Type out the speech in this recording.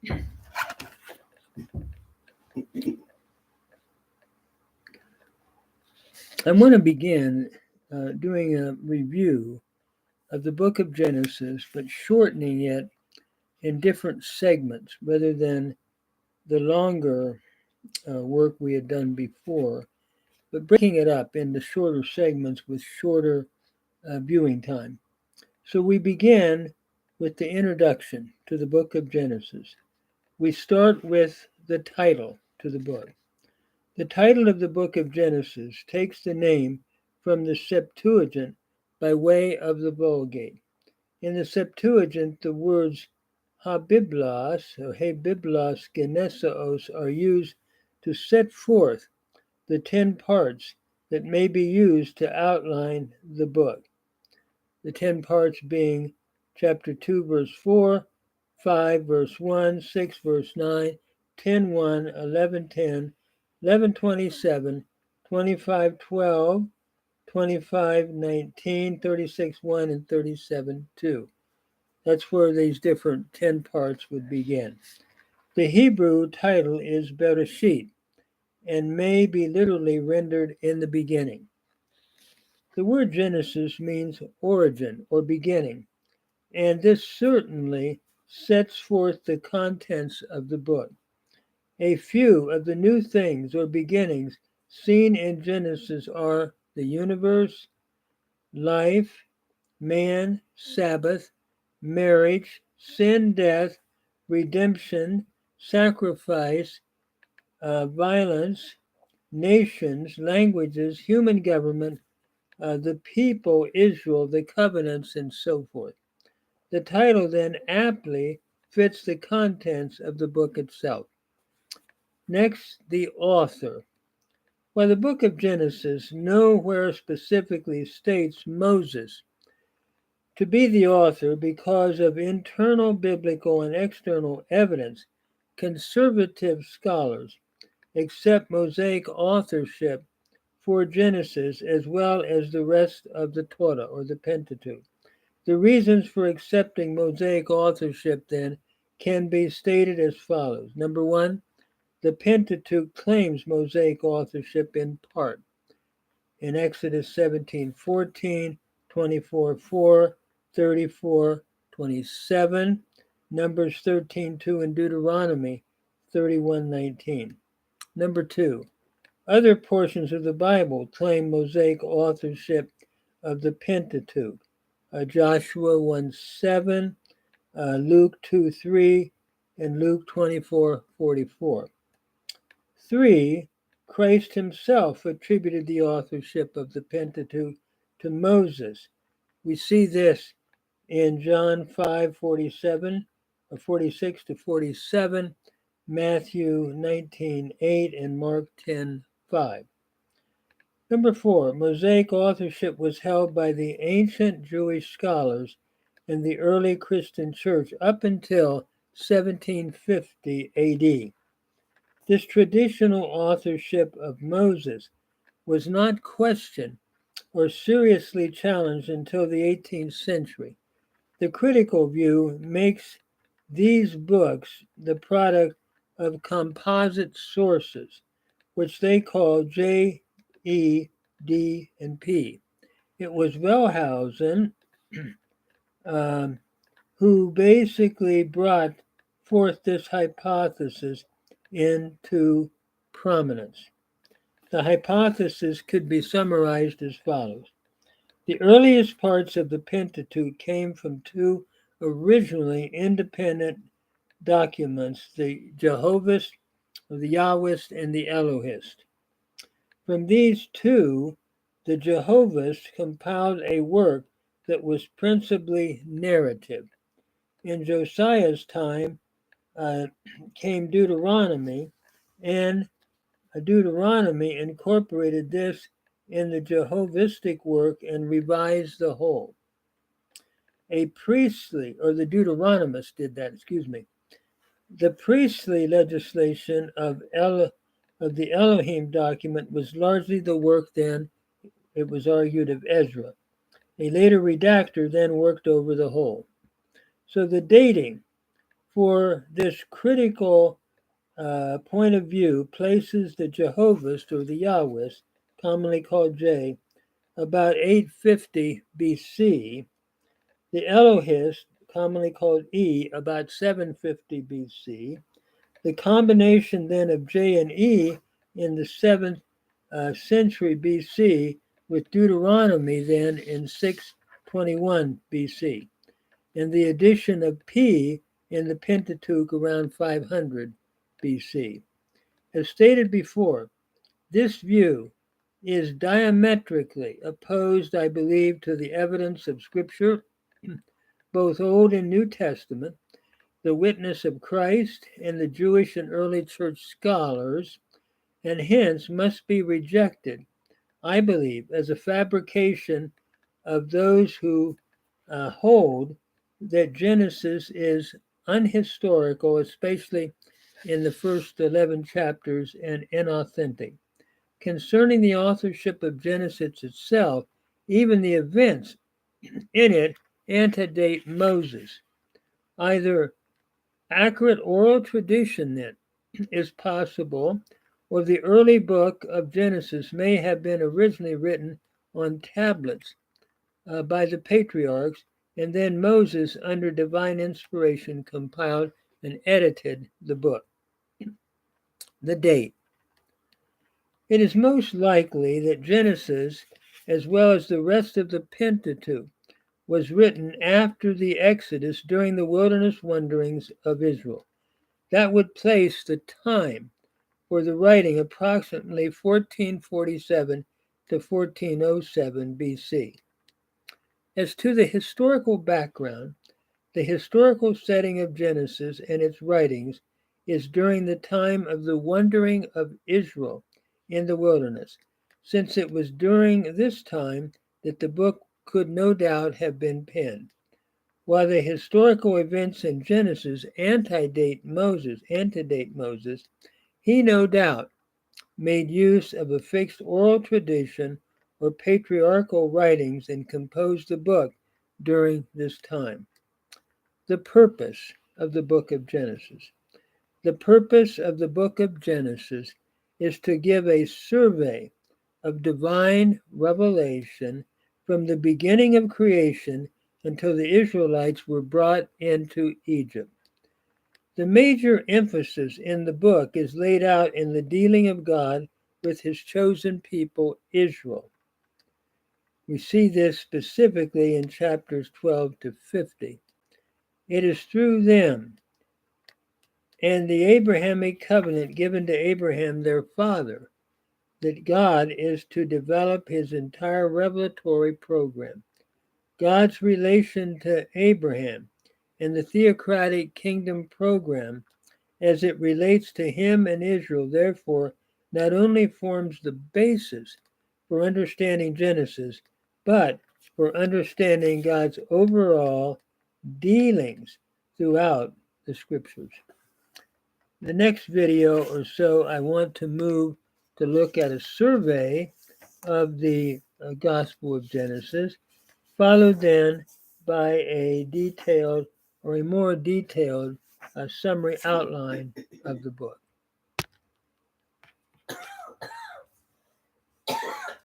I want to begin doing a review of the book of Genesis, but shortening it in different segments rather than the longer work we had done before, but breaking it up into shorter segments with shorter viewing time. So we begin with the introduction to the book of Genesis. We start with the title to the book. The title of the book of Genesis takes the name from the Septuagint by way of the Vulgate. In the Septuagint, the words habiblos or hebiblos genesos are used to set forth the 10 parts that may be used to outline the book. The 10 parts being chapter 2, verse 4, 5, verse 1, 6, verse 9, 10, 1, 11, 10, 11, 27, 25, 12, 25, 19, 36, 1, and 37, 2. That's where these different 10 parts would begin. The Hebrew title is Bereshit and may be literally rendered in the beginning. The word Genesis means origin or beginning, and this certainly sets forth the contents of the book. A few of the new things or beginnings seen in Genesis are the universe, life, man, Sabbath, marriage, sin, death, redemption, sacrifice, violence, nations, languages, human government, the people, Israel, the covenants, and so forth. The title then aptly fits the contents of the book itself. Next, the author. While the book of Genesis nowhere specifically states Moses to be the author because of internal biblical and external evidence, conservative scholars accept Mosaic authorship for Genesis as well as the rest of the Torah or the Pentateuch. The reasons for accepting Mosaic authorship then can be stated as follows. Number one, the Pentateuch claims Mosaic authorship in part. In Exodus 17:14, 24:4, 34, 27, Numbers 13:2, and Deuteronomy 31:19. Number two, other portions of the Bible claim Mosaic authorship of the Pentateuch. Joshua 1:7, Luke 2:3, and Luke 24:44. 3. Christ himself attributed the authorship of the Pentateuch to Moses. We see this in John 5:47, 46 to 47, Matthew 19:8, and Mark 10:5. Number 4, Mosaic authorship was held by the ancient Jewish scholars in the early Christian church up until 1750 AD. This traditional authorship of Moses was not questioned or seriously challenged until the 18th century. The critical view makes these books the product of composite sources, which they call J, E, D, and P. It was Wellhausen who basically brought forth this hypothesis into prominence. The hypothesis could be summarized as follows. The earliest parts of the Pentateuch came from two originally independent documents, the Jehovahist, the Yahwist, and the Elohist. From these two, the Jehovahist compiled a work that was principally narrative. In Josiah's time came Deuteronomy, and Deuteronomy incorporated this in the Jehovistic work and revised the whole. A priestly, or the Deuteronomists did that, The priestly legislation of the Elohim document was largely the work then, it was argued, of Ezra. A later redactor then worked over the whole. So the dating for this critical point of view places the Jehovah's or the Yahweh's, commonly called J, about 850 BC, the Elohist, commonly called E, about 750 BC, the combination then of J and E in the 7th century BC, with Deuteronomy then in 621 BC, and the addition of P in the Pentateuch around 500 BC. As stated before, this view is diametrically opposed, I believe, to the evidence of Scripture, both Old and New Testament, the witness of Christ, and the Jewish and early church scholars, and hence must be rejected, I believe, as a fabrication of those who hold that Genesis is unhistorical, especially in the first 11 chapters, and inauthentic. Concerning the authorship of Genesis itself, even the events in it antedate Moses. Either accurate oral tradition then is possible, or the early book of Genesis may have been originally written on tablets by the patriarchs, and then Moses, under divine inspiration, compiled and edited the book. The date. It is most likely that Genesis, as well as the rest of the Pentateuch, was written after the Exodus during the wilderness wanderings of Israel. That would place the time for the writing approximately 1447 to 1407 BC. As to the historical background, the historical setting of Genesis and its writings is during the time of the wandering of Israel in the wilderness, since it was during this time that the book could no doubt have been penned. While the historical events in Genesis antedate Moses, he no doubt made use of a fixed oral tradition or patriarchal writings and composed the book during this time. The purpose of the book of Genesis. The purpose of the book of Genesis is to give a survey of divine revelation from the beginning of creation until the Israelites were brought into Egypt. The major emphasis in the book is laid out in the dealing of God with his chosen people, Israel. We see this specifically in chapters 12 to 50. It is through them and the Abrahamic covenant given to Abraham, their father, that God is to develop his entire revelatory program. God's relation to Abraham and the theocratic kingdom program as it relates to him and Israel, therefore, not only forms the basis for understanding Genesis, but for understanding God's overall dealings throughout the scriptures. The next video or so, I want to move to look at a survey of the Gospel of Genesis, followed then by a detailed or a more detailed summary outline of the book.